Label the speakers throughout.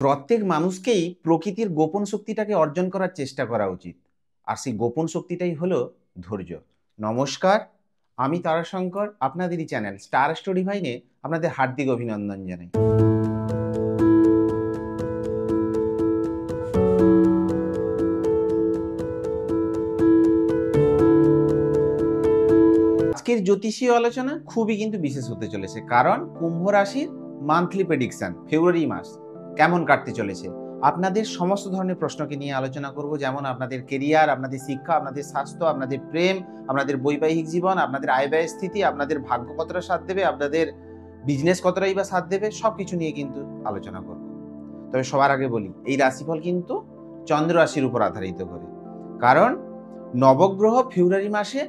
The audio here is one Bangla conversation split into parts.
Speaker 1: প্রত্যেক মানুষকেই প্রকৃতির গোপন শক্তিটাকে অর্জন করার চেষ্টা করা উচিত। আর সেই গোপন শক্তিটাই হলো ধৈর্য। নমস্কার, আমি তারাশঙ্কর, আপনাদেরই চ্যানেল স্টার স্টোরি ভাইনে আপনাদের হার্দিক অভিনন্দন জানাই। আজকের জ্যোতিষীয় আলোচনা খুবই কিন্তু বিশেষ হতে চলেছে, কারণ কুম্ভ রাশির মান্থলি প্রেডিকশন ফেব্রুয়ারি মাস কেমন কাটতে চলেছে। আপনাদের সমস্ত ধরনের প্রশ্নকে নিয়ে আলোচনা করব, যেমন আপনাদের কেরিয়ার, আপনাদের শিক্ষা, আপনাদের স্বাস্থ্য, আপনাদের প্রেম, আপনাদের বৈবাহিক জীবন, আপনাদের আয় ব্যয় স্থিতি, আপনাদের ভাগ্য কতটা সাথ দেবে, আপনাদের বিজনেস কতটাই বা সাথ দেবে, সব কিছু নিয়ে কিন্তু আলোচনা করব। তবে সবার আগে বলি, এই রাশিফল কিন্তু চন্দ্র রাশির উপর আধারিত করে, কারণ নবগ্রহ ফেব্রুয়ারি মাসে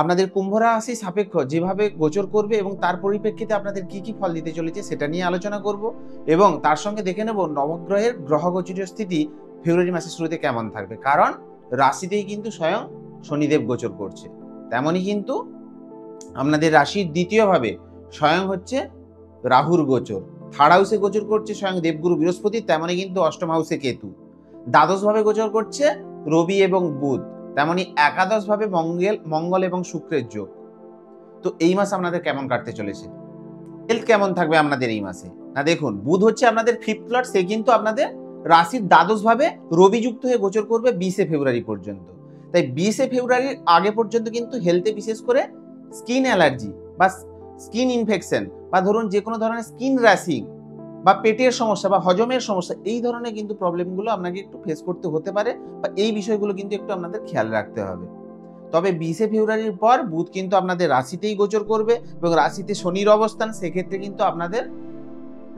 Speaker 1: আপনাদের কুম্ভ রাশি সাপেক্ষ যেভাবে গোচর করবে এবং তার পরিপ্রেক্ষিতে আপনাদের কি কি ফল দিতে চলেছে সেটা নিয়ে আলোচনা করব, এবং তার সঙ্গে দেখে নেব নবগ্রহের গ্রহ গোচরীয় স্থিতি ফেব্রুয়ারি মাসের শুরুতে কেমন থাকবে। কারণ রাশিতেই কিন্তু স্বয়ং শনিদেব গোচর করছে, তেমনই কিন্তু আপনাদের রাশির দ্বিতীয়ভাবে স্বয়ং হচ্ছে রাহুর গোচর, থার্ড হাউসে গোচর করছে স্বয়ং দেবগুরু বৃহস্পতি, তেমনই কিন্তু অষ্টম হাউসে কেতু, দ্বাদশভাবে গোচর করছে রবি এবং বুধ, তেমনি একাদশভাবে মঙ্গল এবং শুক্রের যোগ। তো এই মাস আপনাদের কেমন কাটতে চলেছে, হেলথ কেমন থাকবে আপনাদের এই মাসে? না দেখুন, বুধ হচ্ছে আপনাদের ফিফথ লর্ড, সে কিন্তু আপনাদের রাশির দ্বাদশভাবে রবি যুক্ত হয়ে গোচর করবে 20শে ফেব্রুয়ারি পর্যন্ত। তাই 20শে ফেব্রুয়ারির আগে পর্যন্ত কিন্তু হেলথে বিশেষ করে স্কিন অ্যালার্জি বা স্কিন ইনফেকশন বা ধরুন যে কোনো ধরনের স্কিন র্যাশিং বা পেটের সমস্যা বা হজমের সমস্যা, এই ধরনের কিন্তু প্রবলেমগুলো আপনাকে একটু ফেস করতে হতে পারে, বা এই বিষয়গুলো কিন্তু একটু আপনাদের খেয়াল রাখতে হবে। তবে 20শে ফেব্রুয়ারির পর বুধ কিন্তু আপনাদের রাশিতেই গোচর করবে এবং রাশিতে শনির অবস্থান, সেক্ষেত্রে কিন্তু আপনাদের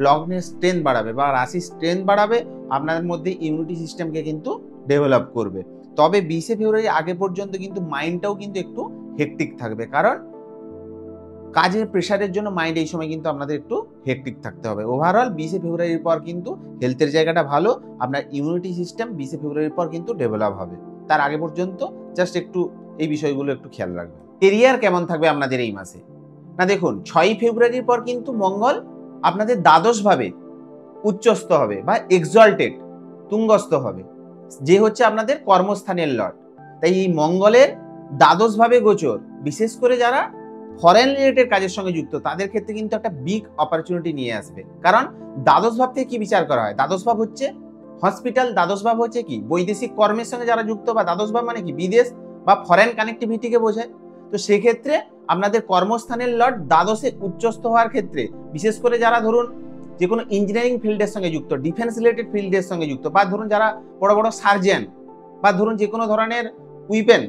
Speaker 1: লগ্নের স্ট্রেংথ বাড়াবে বা রাশির স্ট্রেংথ বাড়াবে, আপনাদের মধ্যে ইমিউনিটি সিস্টেমকে কিন্তু ডেভেলপ করবে। তবে 20শে ফেব্রুয়ারি আগে পর্যন্ত কিন্তু মাইন্ডটাও কিন্তু একটু হেকটিক থাকবে, কারণ কাজের প্রেশারের জন্য মাইন্ড এই সময় কিন্তু আপনাদের একটু হেকটিক থাকতে হবে। ওভারঅল 20শে ফেব্রুয়ারির পর কিন্তু হেলথের জায়গাটা ভালো, আপনার ইমিউনিটি সিস্টেম 20শে ফেব্রুয়ারির পর কিন্তু ডেভেলপ হবে। তার আগে পর্যন্ত জাস্ট একটু এই বিষয়গুলো একটু খেয়াল রাখবেন। কেরিয়ার কেমন থাকবে আপনাদের এই মাসে? না দেখুন, 6ই ফেব্রুয়ারির পর কিন্তু মঙ্গল আপনাদের দ্বাদশভাবে উচ্চস্থ হবে বা এক্সল্টেড তুঙ্গস্থ হবে, যে হচ্ছে আপনাদের কর্মস্থানের লর্ড। তাই এই মঙ্গলের দ্বাদশভাবে গোচর বিশেষ করে যারা ফরেন রিলেটেড কাজের সঙ্গে যুক্ত তাদের ক্ষেত্রে কিন্তু একটা বিগ অপরচুনিটি নিয়ে আসবে। কারণ দ্বাদশ ভাব থেকে কি বিচার করা হয়? দ্বাদশ ভাব হচ্ছে হসপিটাল, দ্বাদশ ভাব হচ্ছে কি বৈদেশিক কর্মের সঙ্গে যারা যুক্ত, বা দ্বাদশ ভাব মানে কি বিদেশ বা ফরেন কানেক্টিভিটিকে বোঝায়। তো সেক্ষেত্রে আপনাদের কর্মস্থানের লর্ড দ্বাদশে উচ্চস্থ হওয়ার ক্ষেত্রে বিশেষ করে যারা ধরুন যে কোনো ইঞ্জিনিয়ারিং ফিল্ডের সঙ্গে যুক্ত, ডিফেন্স রিলেটেড ফিল্ডের সঙ্গে যুক্ত, বা ধরুন যারা বড় বড় সার্জন, বা ধরুন যে কোনো ধরনের উইপেন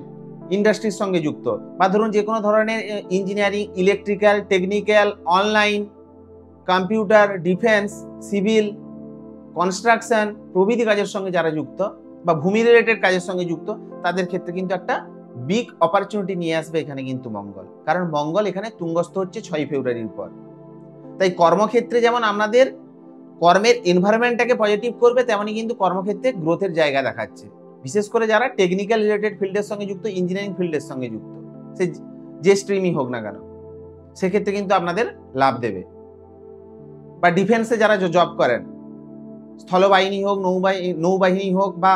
Speaker 1: ইন্ডাস্ট্রির সঙ্গে যুক্ত, বা ধরুন যে কোনো ধরনের engineering, electrical, technical, online, computer, defence, civil, construction প্রভৃতি কাজের সঙ্গে যারা যুক্ত, বা ভূমি রিলেটেড কাজের সঙ্গে যুক্ত, তাদের ক্ষেত্রে কিন্তু একটা বিগ অপরচুনিটি নিয়ে আসবে এখানে কিন্তু মঙ্গল। কারণ মঙ্গল এখানে তুঙ্গস্থ হচ্ছে 6ই ফেব্রুয়ারির পর। তাই কর্মক্ষেত্রে যেমন আপনাদের কর্মের এনভায়রনমেন্টটাকে পজিটিভ করবে, তেমনই কিন্তু কর্মক্ষেত্রে গ্রোথের জায়গা দেখাচ্ছে, বিশেষ করে যারা টেকনিক্যাল রিলেটেড ফিল্ডের সঙ্গে যুক্ত, ইঞ্জিনিয়ারিং ফিল্ডের সঙ্গে যুক্ত, সে যে স্ট্রিমই হোক না কেন, সেক্ষেত্রে কিন্তু আপনাদের লাভ দেবে। বা ডিফেন্সে যারা জব করেন, স্থলবাহিনী হোক, নৌবাহিনী হোক, বা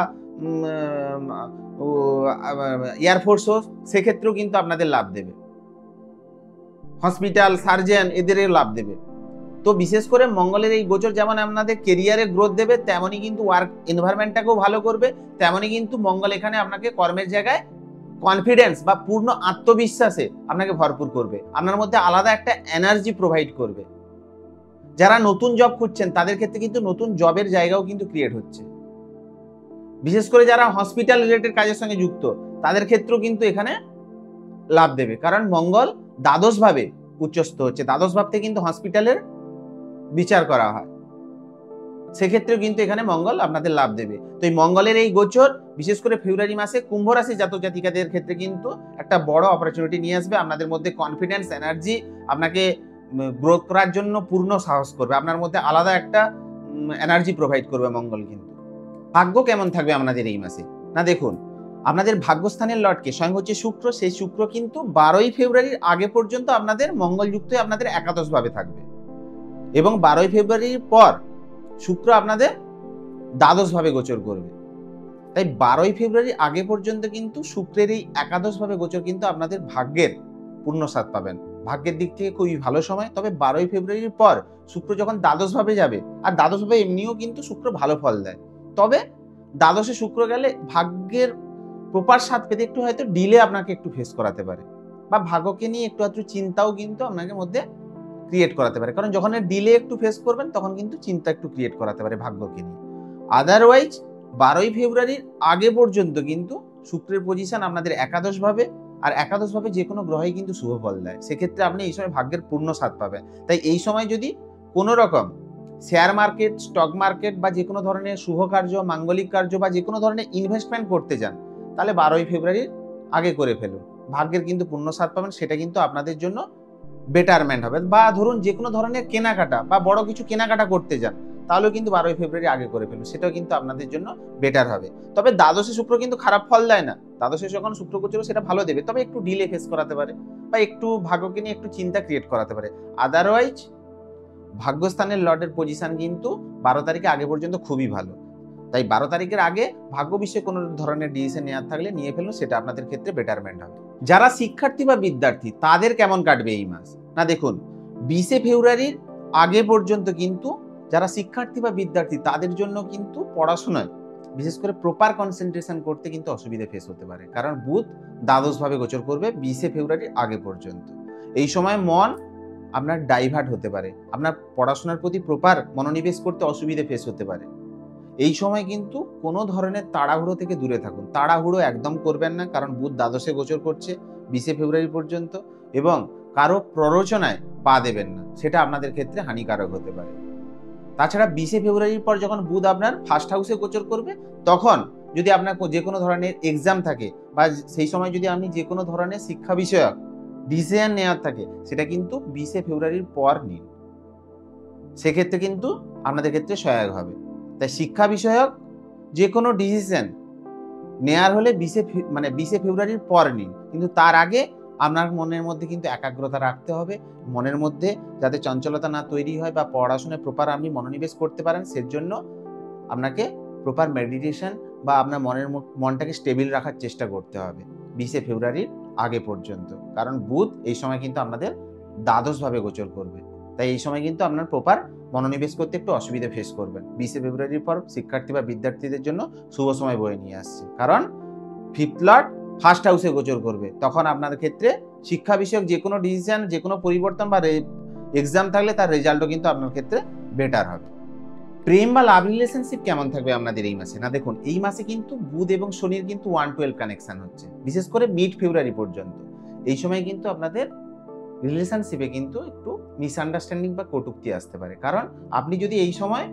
Speaker 1: এয়ারফোর্স হোক, সেক্ষেত্রেও কিন্তু আপনাদের লাভ দেবে। হসপিটাল, সার্জন, এদেরও লাভ দেবে। তো বিশেষ করে মঙ্গলের এই গোচর যেমন আপনাদের কেরিয়ারে গ্রোথ দেবে, তেমনই কিন্তু ওয়ার্ক এনভায়রনমেন্টটাকেও ভালো করবে, তেমনই কিন্তু মঙ্গল এখানে আপনাকে কর্মের জায়গায় কনফিডেন্স বা পূর্ণ আত্মবিশ্বাসে আপনাকে ভরপুর করবে, আপনার মধ্যে আলাদা একটা এনার্জি প্রোভাইড করবে। যারা নতুন জব খুঁজছেন তাদের ক্ষেত্রে কিন্তু নতুন জবের জায়গাও কিন্তু ক্রিয়েট হচ্ছে, বিশেষ করে যারা হসপিটাল রিলেটেড কাজের সঙ্গে যুক্ত তাদের ক্ষেত্রেও কিন্তু এখানে লাভ দেবে, কারণ মঙ্গল দ্বাদশভাবে উচ্চস্থ হচ্ছে। দ্বাদশ ভাব থেকে কিন্তু হসপিটালের বিচার করা হয়, সেক্ষেত্রেও কিন্তু এখানে মঙ্গল আপনাদের লাভ দেবে। তো এই মঙ্গলের এই গোচর বিশেষ করে ফেব্রুয়ারি মাসে কুম্ভ রাশি জাতক জাতিকাদের ক্ষেত্রে কিন্তু একটা বড় অপরচুনিটি নিয়ে আসবে। আপনাদের মধ্যে কনফিডেন্স, এনার্জি, আপনাকে গ্রোথ করার জন্য পূর্ণ সাহস করবে, আপনার মধ্যে আলাদা একটা এনার্জি প্রোভাইড করবে মঙ্গল। কিন্তু ভাগ্য কেমন থাকবে আপনাদের এই মাসে? না দেখুন, আপনাদের ভাগ্যস্থানের লর্ডকে স্বয়ং হচ্ছে শুক্র, সেই শুক্র কিন্তু 12ই ফেব্রুয়ারির আগে পর্যন্ত আপনাদের মঙ্গলযুক্ত আপনাদের একাদশভাবে থাকবে, এবং 12ই ফেব্রুয়ারির পর শুক্র আপনাদের দ্বাদশভাবে গোচর করবে। তাই 12ই ফেব্রুয়ারি আগে পর্যন্ত কিন্তু শুক্রের এই একাদশভাবে গোচর কিন্তু আপনাদের ভাগ্যের পূর্ণ স্বাদ পাবেন। ভাগ্যের দিক থেকে খুবই ভালো সময়। তবে 12ই ফেব্রুয়ারির পর শুক্র যখন দ্বাদশভাবে যাবে, আর দ্বাদশভাবে এমনিও কিন্তু শুক্র ভালো ফল দেয়, তবে দ্বাদশে শুক্র গেলে ভাগ্যের প্রপার স্বাদ পেতে একটু হয়তো ডিলে আপনাকে একটু ফেস করাতে পারে, বা ভাগ্যকে নিয়ে একটু আধটু চিন্তাও কিন্তু আপনাকে মধ্যে ক্রিয়েট করাতে পারে। কারণ যখন ডিলে একটু ফেস করবেন তখন কিন্তু চিন্তা একটু ক্রিয়েট করাতে পারে ভাগ্যকে নিয়ে। আদারওয়াইজ 12ই ফেব্রুয়ারির আগে পর্যন্ত কিন্তু শুক্রের পজিশন আপনাদের একাদশভাবে, আর একাদশভাবে যে কোনো গ্রহই কিন্তু শুভ ফল দেয়। সেক্ষেত্রে আপনি এই সময় ভাগ্যের পূর্ণ স্বাদ পাবেন। তাই এই সময় যদি কোনো রকম শেয়ার মার্কেট, স্টক মার্কেট বা যে কোনো ধরনের শুভ কার্য, মাঙ্গলিক কার্য বা যে কোনো ধরনের ইনভেস্টমেন্ট করতে চান, তাহলে 12ই ফেব্রুয়ারির আগে করে ফেলুন। ভাগ্যের কিন্তু পূর্ণ স্বাদ পাবেন, সেটা কিন্তু আপনাদের জন্য বেটারমেন্ট হবে। বা ধরুন যে কোনো ধরনের কেনাকাটা বা বড় কিছু কেনাকাটা করতে যান, তাহলেও কিন্তু 12ই ফেব্রুয়ারি আগে করে ফেলুন, সেটাও কিন্তু আপনাদের জন্য বেটার হবে। তবে দ্বাদশে শুক্র কিন্তু খারাপ ফল দেয় না। দ্বাদশে যখন শুক্র গোচর সেটা ভালো দেবে, তবে একটু ডিলে ফেস করাতে পারে বা একটু ভাগ্যকে নিয়ে একটু চিন্তা ক্রিয়েট করাতে পারে। আদারওয়াইজ ভাগ্যস্থানের লর্ডের পজিশন কিন্তু 12 তারিখে আগে পর্যন্ত খুবই ভালো। তাই 12 তারিখের আগে ভাগ্য বিষয়ে কোনো ধরনের ডিসিশন নেওয়ার থাকলে নিয়ে ফেলুন, সেটা আপনাদের ক্ষেত্রে বেটারমেন্ট হবে। যারা শিক্ষার্থী বা বিদ্যার্থী তাদের কেমন কাটবে এই মাস? না দেখুন, 20শে ফেব্রুয়ারির আগে পর্যন্ত কিন্তু যারা শিক্ষার্থী বা বিদ্যার্থী তাদের জন্য কিন্তু পড়াশোনায় বিশেষ করে প্রপার কনসেন্ট্রেশন করতে কিন্তু অসুবিধা ফেস হতে পারে। কারণ বুধ দ্বাদশভাবে গোচর করবে 20শে ফেব্রুয়ারির আগে পর্যন্ত। এই সময় মন আপনার ডাইভার্ট হতে পারে, আপনার পড়াশোনার প্রতি প্রপার মনোনিবেশ করতে অসুবিধা ফেস হতে পারে। এই সময় কিন্তু কোনো ধরনের তাড়াহুড়ো থেকে দূরে থাকুন। তাড়াহুড়ো একদম করবেন না, কারণ বুধ দ্বাদশে গোচর করছে 20শে ফেব্রুয়ারি পর্যন্ত, এবং কারো প্ররোচনায় পা দেবেন না, সেটা আপনাদের ক্ষেত্রে হানিকারক হতে পারে। তাছাড়া 20শে ফেব্রুয়ারির পর যখন বুধ আপনার ফার্স্ট হাউসে গোচর করবে, তখন যদি আপনার যে কোনো ধরনের এক্সাম থাকে বা সেই সময় যদি আপনি যে কোনো ধরনের শিক্ষা বিষয়ক ডিসিশন নেওয়ার থাকে, সেটা কিন্তু 20শে ফেব্রুয়ারির পর নিন, সেক্ষেত্রে কিন্তু আপনাদের ক্ষেত্রে সহায়ক হবে। তাই শিক্ষা বিষয়ক যে কোনো ডিসিশন নেয়ার হলে 20শে ফেব্রুয়ারির পর নিন, কিন্তু তার আগে আপনার মনের মধ্যে কিন্তু একাগ্রতা রাখতে হবে। মনের মধ্যে যাতে চঞ্চলতা না তৈরি হয় বা পড়াশোনায় প্রপার আপনি মনোনিবেশ করতে পারেন, সেজন্য আপনাকে প্রপার মেডিটেশন বা আপনার মনটাকে স্টেবিল রাখার চেষ্টা করতে হবে 20শে ফেব্রুয়ারির আগে পর্যন্ত। কারণ বুধ এই সময় কিন্তু আপনাদের দ্বাদশভাবে গোচর করবে। তাই এই সময় কিন্তু আপনার প্রপার মনোনিবেশ করতে একটু অসুবিধা ফেস করবেন। 20শে ফেব্রুয়ারির পর শিক্ষার্থী বা বিদ্যার্থীদের জন্য শুভ সময় বয়ে নিয়ে আসছে, কারণ ফিফথ লর্ড ফার্স্ট হাউসে গোচর করবে। তখন আপনাদের ক্ষেত্রে শিক্ষা বিষয়ক যে কোনো ডিসিশন, যে কোনো পরিবর্তন বা এক্সাম থাকলে তার রেজাল্টও কিন্তু আপনার ক্ষেত্রে বেটার হবে। প্রেম বা লাভ রিলেশনশিপ কেমন থাকবে আপনাদের এই মাসে? না দেখুন, এই মাসে কিন্তু বুধ এবং শনির কিন্তু 112 কানেকশন হচ্ছে, বিশেষ করে মিড ফেব্রুয়ারি পর্যন্ত। এই সময় কিন্তু আপনাদের রিলেশনশিপে কিন্তু একটু মিসআন্ডারস্ট্যান্ডিং বা কটূক্তি আসতে পারে। কারণ আপনি যদি এই সময়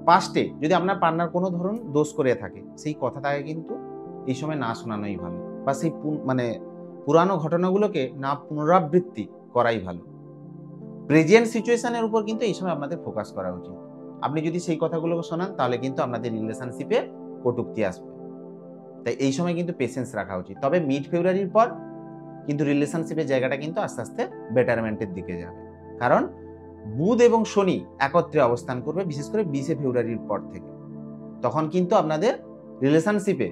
Speaker 1: পাস্টে যদি আপনার পার্টনার কোনো ধরুন দোষ করে থাকে, সেই কথাটাকে কিন্তু এই সময় না শোনানোই ভালো, বা সেই পুরানো ঘটনাগুলোকে না পুনরাবৃত্তি করাই ভালো। প্রেজেন্ট সিচুয়েশনের উপর কিন্তু এই সময় আপনাদের ফোকাস করা উচিত। আপনি যদি সেই কথাগুলোকে শোনান, তাহলে কিন্তু আপনাদের রিলেশনশিপে কটূক্তি আসবে। তাই এই সময় কিন্তু পেশেন্স রাখা উচিত। তবে মিড ফেব্রুয়ারির পর কিন্তু রিলেশনশিপের জায়গাটা কিন্তু আস্তে আস্তে বেটারমেন্টের দিকে যাবে, কারণ বুধ এবং শনি একত্রে অবস্থান করবে, বিশেষ করে 20শে ফেব্রুয়ারির পর থেকে। তখন কিন্তু আপনাদের রিলেশনশিপে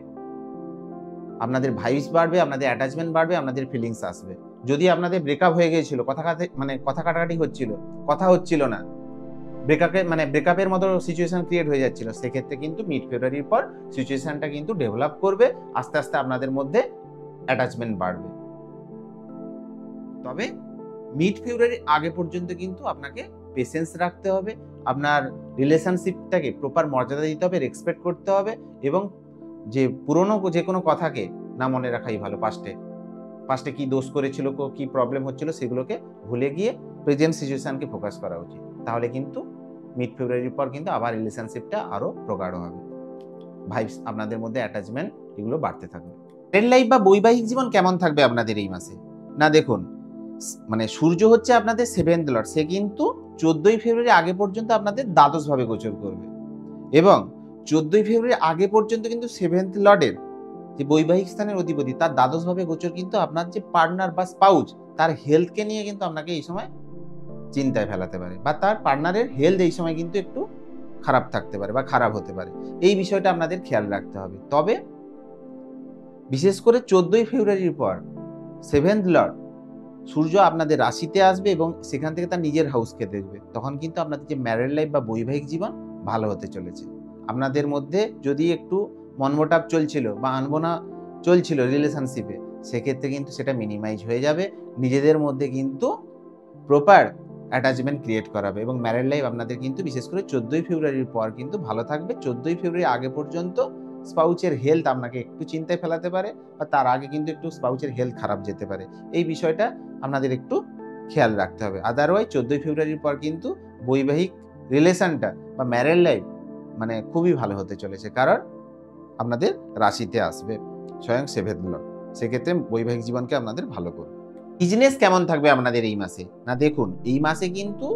Speaker 1: আপনাদের ভাইবস বাড়বে, আপনাদের অ্যাটাচমেন্ট বাড়বে, আপনাদের ফিলিংস আসবে। যদি আপনাদের ব্রেকআপ হয়ে গিয়েছিল, কথা কাটাকাটি হচ্ছিল, কথা হচ্ছিল না, ব্রেকআপের মতো সিচুয়েশন ক্রিয়েট হয়ে যাচ্ছিল, সেক্ষেত্রে কিন্তু মিড ফেব্রুয়ারির পর সিচুয়েশনটা কিন্তু ডেভেলপ করবে, আস্তে আস্তে আপনাদের মধ্যে অ্যাটাচমেন্ট বাড়বে। তবে মিড ফেব্রুয়ারির আগে পর্যন্ত কিন্তু আপনাকে পেশেন্স রাখতে হবে, আপনার রিলেশনশিপটাকে প্রপার মর্যাদা দিতে হবে, রেসপেক্ট করতে হবে, এবং যে পুরনো যে কোনো কথাকে না মনে রাখাই ভালো। পাস্টে কি দোষ করেছিল, কি প্রবলেম হচ্ছিল, সেগুলোকে ভুলে গিয়ে প্রেজেন্ট সিচুয়েশনকে ফোকাস করা উচিত। তাহলে কিন্তু মিড ফেব্রুয়ারির পর কিন্তু আবার রিলেশনশিপটা আরো প্রগাঢ় হবে, ভাইবস আপনাদের মধ্যে অ্যাটাচমেন্ট এগুলো বাড়তে থাকবে। রিয়েল লাইফ বা বৈবাহিক জীবন কেমন থাকবে আপনাদের এই মাসে? না দেখুন, সূর্য হচ্ছে আপনাদের 7th লর্ড, সে কিন্তু 14ই ফেব্রুয়ারি আগে পর্যন্ত আপনাদের দ্বাদশভাবে গোচর করবে, এবং 14ই ফেব্রুয়ারি আগে পর্যন্ত কিন্তু 7th লর্ডের যে বৈবাহিক স্থানের অধিপতি, তার দ্বাদশভাবে গোচর কিন্তু আপনার যে পার্টনার বা স্পাউস, তার হেলথকে নিয়ে কিন্তু আপনাকে এই সময় চিন্তায় ফেলাতে পারে, বা তার পার্টনারের হেলথ এই সময় কিন্তু একটু খারাপ থাকতে পারে বা খারাপ হতে পারে, এই বিষয়টা আপনাদের খেয়াল রাখতে হবে। তবে বিশেষ করে 14ই ফেব্রুয়ারির পর 7th লর্ড সূর্য আপনাদের রাশিতে আসবে এবং সেখান থেকে তার নিজের হাউসকে দেখবে। তখন কিন্তু আপনাদের যে ম্যারিড লাইফ বা বৈবাহিক জীবন ভালো হতে চলেছে। আপনাদের মধ্যে যদি একটু মনমোটাভ চলছিল বা আনবনা চলছিল রিলেশনশিপে, সেক্ষেত্রে কিন্তু সেটা মিনিমাইজ হয়ে যাবে। নিজেদের মধ্যে কিন্তু প্রপার অ্যাটাচমেন্ট ক্রিয়েট করাবে এবং ম্যারিড লাইফ আপনাদের কিন্তু বিশেষ করে 14ই ফেব্রুয়ারির পর কিন্তু ভালো থাকবে। 14ই ফেব্রুয়ারি আগে পর্যন্ত স্পাউচের হেলথ আপনাকে একটু চিন্তায় ফেলাতে পারে বা তার আগে কিন্তু একটু স্পাউচের হেলথ খারাপ যেতে পারে। এই বিষয়টা আপনাদের একটু খেয়াল রাখতে হবে। আদারওয়াইজ 14ই ফেব্রুয়ারির পর কিন্তু বৈবাহিক রিলেশনটা বা ম্যারিড লাইফ মানে খুবই ভালো হতে চলেছে, কারণ আপনাদের রাশিতে আসবে স্বয়ং 7th লর্ড। সেক্ষেত্রে বৈবাহিক জীবনকে আপনাদের ভালো করবে। বিজনেস কেমন থাকবে আপনাদের এই মাসে? না দেখুন, এই মাসে কিন্তু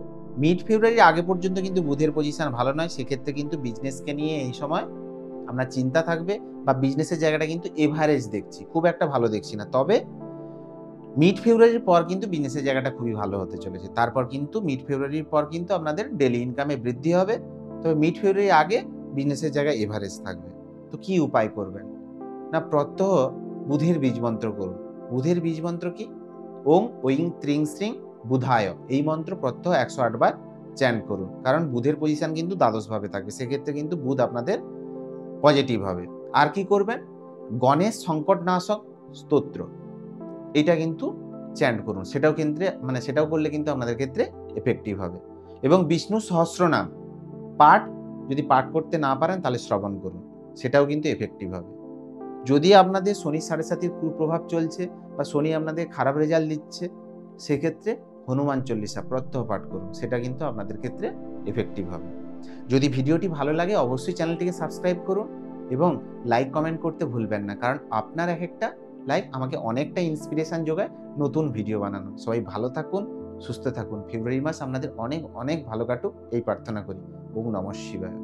Speaker 1: মিড ফেব্রুয়ারির আগে পর্যন্ত কিন্তু বুধের পজিশন ভালো নয়। সেক্ষেত্রে কিন্তু বিজনেসকে নিয়ে এই সময় আপনার চিন্তা থাকবে বা বিজনেসের জায়গাটা কিন্তু এভারেজ দেখছি, খুব একটা ভালো দেখছি না। তবে মিড ফেব্রুয়ারির পর কিন্তু বিজনেসের জায়গাটা খুবই ভালো হতে চলেছে। তারপর কিন্তু মিড ফেব্রুয়ারির পর কিন্তু আপনাদের ডেলি ইনকামে বৃদ্ধি হবে। তবে মিড ফেব্রুয়ারির আগে বিজনেসের জায়গায় এভারেজ থাকবে। তো কি উপায় করবেন? না প্রত্যহ বুধের বীজ মন্ত্র করুন। বুধের বীজ মন্ত্র কি? ওং ঐং ত্রিং শ্রিং বুধায়, এই মন্ত্র প্রত্যহ 108 বার চ্যান্ট করুন। কারণ বুধের পজিশন কিন্তু দ্বাদশভাবে থাকবে, সেক্ষেত্রে কিন্তু বুধ আপনাদের পজিটিভ হবে। আর কি করবেন? গণেশ সংকটনাশক স্তোত্র, এটা কিন্তু চ্যান্ট করুন। সেটাও করলে কিন্তু আপনাদের ক্ষেত্রে এফেক্টিভ হবে। এবং বিষ্ণু সহস্রনাম যদি পাঠ করতে না পারেন তাহলে শ্রবণ করুন, সেটাও কিন্তু এফেক্টিভ হবে। যদি আপনাদের শনি 7.5 কুপ্রভাব চলছে বা শনি আপনাদের খারাপ রেজাল্ট দিচ্ছে, সেক্ষেত্রে হনুমান চল্লিশা প্রত্যহ পাঠ করুন, সেটা কিন্তু আপনাদের ক্ষেত্রে এফেক্টিভ হবে। যদি ভিডিওটি ভালো লাগে অবশ্যই চ্যানেলটিকে সাবস্ক্রাইব করুন এবং লাইক কমেন্ট করতে ভুলবেন না, কারণ আপনার এক একটা লাইক আমাকে অনেকটা ইন্সপিরেশন যোগায় নতুন ভিডিও বানানো। সবাই ভালো থাকুন, সুস্থ থাকুন। ফেব্রুয়ারি মাস আপনাদের অনেক অনেক ভালো কাটুক এই প্রার্থনা করি। ওম নমঃ শিবায়।